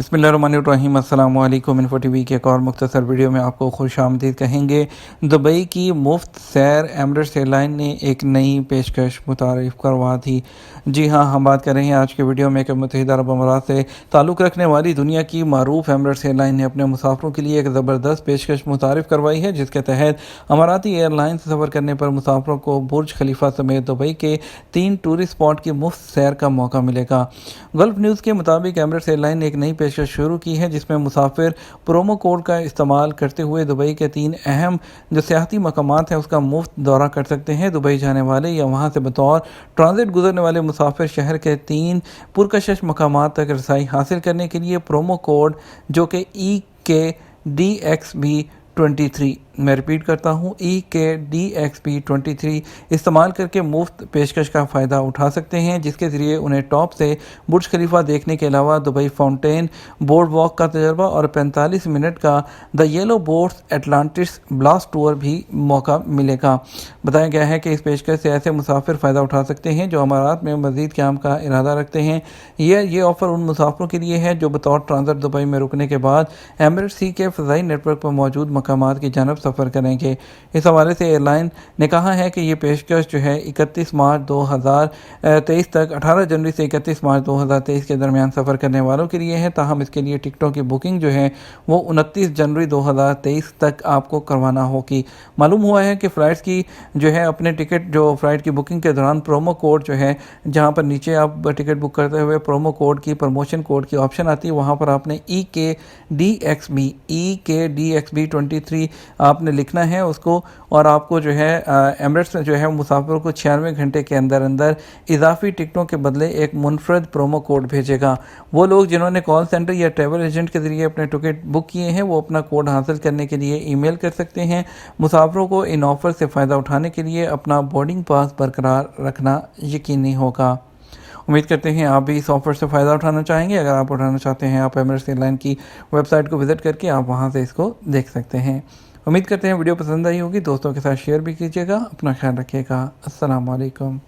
बिस्मिल्लाहिर्रहमानिर्रहीम। अस्सलाम वालेकुम। इन्फो टीवी के एक और मुख्तसर वीडियो में आपको खुश आमदीद कहेंगे। दुबई की मुफ्त सैर एमिरेट्स एयरलाइन ने एक नई पेशकश मुतारिफ करवा दी। जी हाँ, हम बात कर रहे हैं आज के वीडियो में कि मुत्तहिदा अरब अमारात से ताल्लुक़ रखने वाली दुनिया की मारूफ एमिरेट्स एयरलाइन ने अपने मुसाफिरों के लिए एक ज़बरदस्त पेशकश मुतारिफ करवाई है, जिसके तहत अमाराती एयरलाइन से सफ़र करने पर मुसाफिरों को बुर्ज खलीफा समेत दुबई के 3 टूरिस्ट स्पॉट की मुफ्त सैर का मौका मिलेगा। गल्फ न्यूज़ के मुताबिक एमिरेट्स एयरलाइन ने एक नई पेशकश शुरू की है, जिसमें मुसाफिर प्रोमो कोड का इस्तेमाल करते हुए दुबई के 3 अहम जो सियाहती मकामात हैं उसका मुफ्त दौरा कर सकते हैं। दुबई जाने वाले या वहां से बतौर ट्रांजिट गुजरने वाले मुसाफिर शहर के 3 पुरकशिश मकामात तक रसाई हासिल करने के लिए प्रोमो कोड जो कि EKDXB23, मैं रिपीट करता हूँ, EKDXB23 इस्तेमाल करके मुफ्त पेशकश का फ़ायदा उठा सकते हैं, जिसके ज़रिए उन्हें टॉप से बुर्ज खलीफा देखने के अलावा दुबई फाउंटेन बोर्ड वॉक का तजर्बा और 45 मिनट का the yellow boats Atlantis blast tour भी मौका मिलेगा। बताया गया है कि इस पेशकश से ऐसे मुसाफिर फ़ायदा उठा सकते हैं जो अमारात में मज़ीद क़याम का इरादा रखते हैं। ये ऑफ़र उन मुसाफिरों के लिए है जो बतौर ट्रांजिट दुबई में रुकने के बाद एमिरेट्स सी के फ़ज़ाई नेटवर्क पर मौजूद मकामात की जानब सफ़र करेंगे। इस हवाले से एयरलाइन ने कहा है कि ये पेशकश जो है 31 मार्च 2023 तक 18 जनवरी से 31 मार्च 2023 के दरमियान सफ़र करने वालों के लिए है। ताहम इसके लिए टिकटों की बुकिंग जो है वो 29 जनवरी 2023 तक आपको करवाना होगी। मालूम हुआ है कि फ़्लाइट्स की जो है अपने टिकट जो फ़्लाइट की बुकिंग के दौरान प्रोमो कोड जो है, जहाँ पर नीचे आप टिकट बुक करते हुए प्रोमो कोड की प्रमोशन कोड की ऑप्शन आती है, वहाँ पर आपने EKDXB23 आपने लिखना है उसको, और आपको जो है एमिरेट्स में जो है मुसाफिरों को 96 घंटे के अंदर अंदर इजाफी टिकटों के बदले एक मुनफरद प्रोमो कोड भेजेगा। वो लोग जिन्होंने कॉल सेंटर या ट्रैवल एजेंट के ज़रिए अपने टिकट बुक किए हैं वो अपना कोड हासिल करने के लिए ईमेल कर सकते हैं। मुसाफिरों को इन ऑफ़र से फ़ायदा उठाने के लिए अपना बोर्डिंग पास बरकरार रखना यकीनी होगा। उम्मीद करते हैं आप भी इस ऑफ़र से फ़ायदा उठाना चाहेंगे। अगर आप उठाना चाहते हैं, आप एमिरेट्स एयरलाइन की वेबसाइट को विज़िट करके आप वहां से इसको देख सकते हैं। उम्मीद करते हैं वीडियो पसंद आई होगी, दोस्तों के साथ शेयर भी कीजिएगा। अपना ख्याल रखिएगा। अस्सलाम वालेकुम।